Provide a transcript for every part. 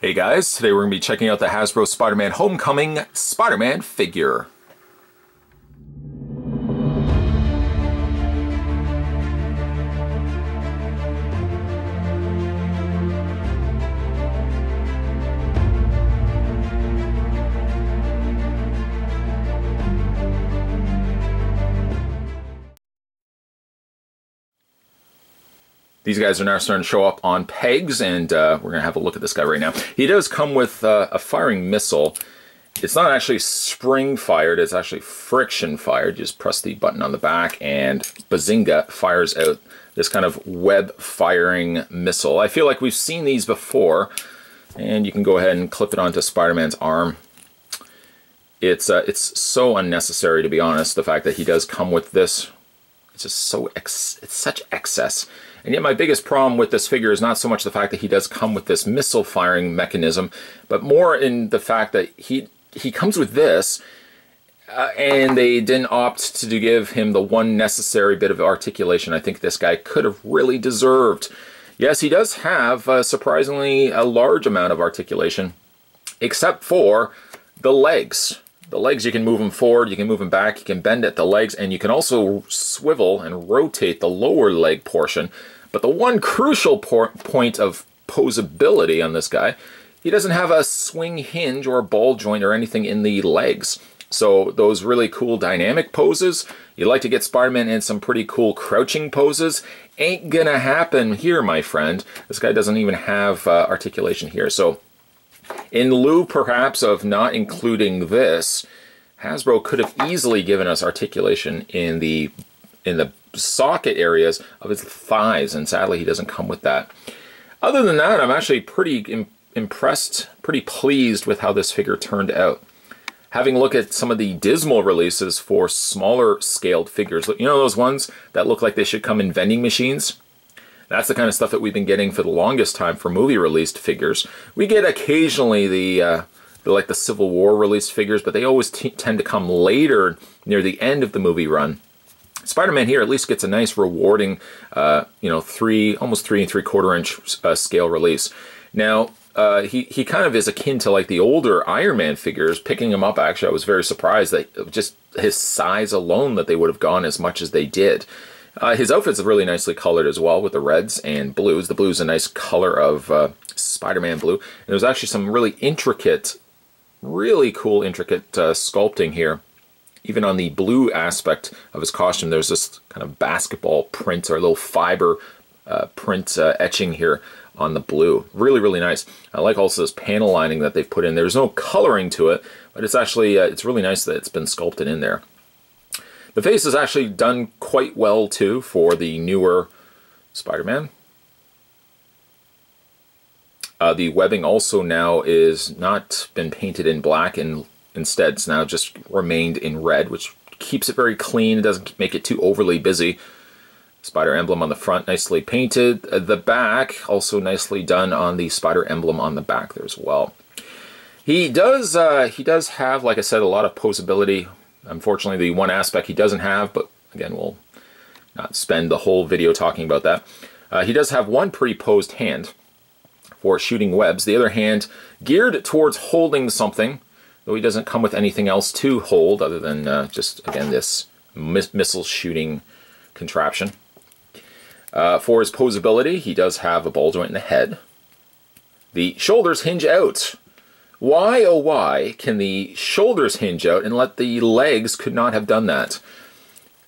Hey guys, today we're going to be checking out the Hasbro Spider-Man Homecoming Spider-Man figure. These guys are now starting to show up on pegs, and we're going to have a look at this guy right now. He does come with a firing missile. It's not actually spring-fired, it's actually friction-fired. You just press the button on the back, and Bazinga fires out this kind of web-firing missile. I feel like we've seen these before, and you can go ahead and clip it onto Spider-Man's arm. It's so unnecessary, to be honest, the fact that he does come with this. It's just so it's such excess. And yet my biggest problem with this figure is not so much the fact that he does come with this missile firing mechanism, but more in the fact that he comes with this, and they didn't opt to give him the one necessary bit of articulation I think this guy could have really deserved. Yes, he does have surprisingly a large amount of articulation, except for the legs. The legs, you can move them forward, you can move them back, you can bend at the legs, and you can also swivel and rotate the lower leg portion. But the one crucial point of posability on this guy, he doesn't have a swing hinge or a ball joint or anything in the legs. So those really cool dynamic poses, you like to get Spider-Man in some pretty cool crouching poses, ain't gonna happen here, my friend. This guy doesn't even have articulation here. So in lieu, perhaps, of not including this, Hasbro could have easily given us articulation in the socket areas of his thighs, and sadly he doesn't come with that. Other than that, I'm actually pretty impressed, pretty pleased with how this figure turned out. Having a look at some of the dismal releases for smaller scaled figures, you know those ones that look like they should come in vending machines? That's the kind of stuff that we've been getting for the longest time for movie-released figures. We get occasionally the Civil War released figures, but they always tend to come later, near the end of the movie run. Spider-Man here at least gets a nice, rewarding, almost 3 3/4 inch scale release. Now, he kind of is akin to like the older Iron Man figures. Picking him up, actually, I was very surprised that just his size alone that they would have gone as much as they did. His outfit's really nicely colored as well with the reds and blues. The blue's a nice color of Spider-Man blue. And there's actually some really intricate, really cool intricate sculpting here. Even on the blue aspect of his costume, there's this kind of basketball print or a little fiber print etching here on the blue. Really, really nice. I like also this panel lining that they've put in. There's no coloring to it, but it's actually, it's really nice that it's been sculpted in there. The face is actually done quite well, too, for the newer Spider-Man. The webbing also now is not been painted in black, and instead it's now just remained in red, which keeps it very clean. It doesn't make it too overly busy. Spider emblem on the front, nicely painted. The back, also nicely done on the spider emblem on the back there as well. He does have, like I said, a lot of posability. Unfortunately, the one aspect he doesn't have, but again, we'll not spend the whole video talking about that. He does have one pre-posed hand for shooting webs. The other hand geared towards holding something, though he doesn't come with anything else to hold other than just, again, this missile shooting contraption. For his posability, he does have a ball joint in the head. The shoulders hinge out. Why, oh why, can the shoulders hinge out and let the legs could not have done that?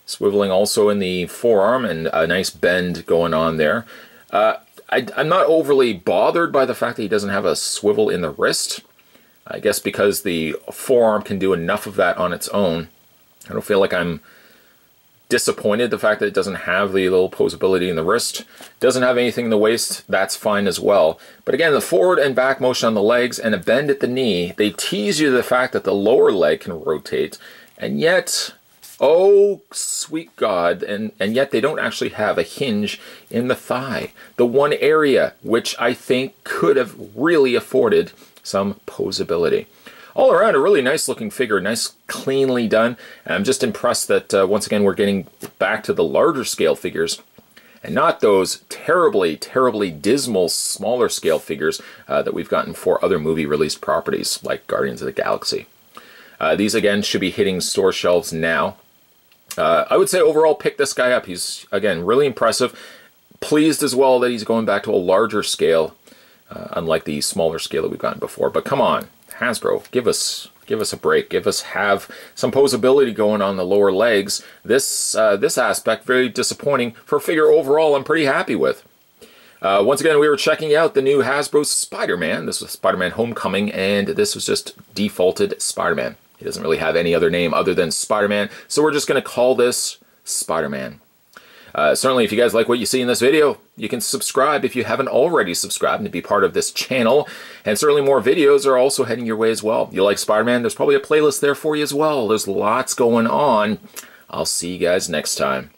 Swiveling also in the forearm and a nice bend going on there. I'm not overly bothered by the fact that he doesn't have a swivel in the wrist. I guess because the forearm can do enough of that on its own. I don't feel like I'm disappointed the fact that it doesn't have the little posability in the wrist. Doesn't have anything in the waist, that's fine as well. But again, the forward and back motion on the legs and a bend at the knee, they tease you the fact that the lower leg can rotate, and yet, oh sweet God, and yet they don't actually have a hinge in the thigh. The one area which I think could have really afforded some posability. All around, a really nice looking figure, nice, cleanly done. And I'm just impressed that once again we're getting back to the larger scale figures. and not those terribly, terribly dismal smaller scale figures that we've gotten for other movie released properties like Guardians of the Galaxy. These again should be hitting store shelves now. I would say overall pick this guy up. He's again really impressive. Pleased as well that he's going back to a larger scale, unlike the smaller scale that we've gotten before. But come on, Hasbro, give us a break. Have some posability going on the lower legs. This aspect, very disappointing. For a figure overall, I'm pretty happy with. Once again, we were checking out the new Hasbro Spider-Man. This was Spider-Man Homecoming, and this was just defaulted Spider-Man. He doesn't really have any other name other than Spider-Man, so we're just going to call this Spider-Man. Certainly, if you guys like what you see in this video, you can subscribe if you haven't already subscribed to be part of this channel. And certainly more videos are also heading your way as well. You like Spider-Man? There's probably a playlist there for you as well. There's lots going on. I'll see you guys next time.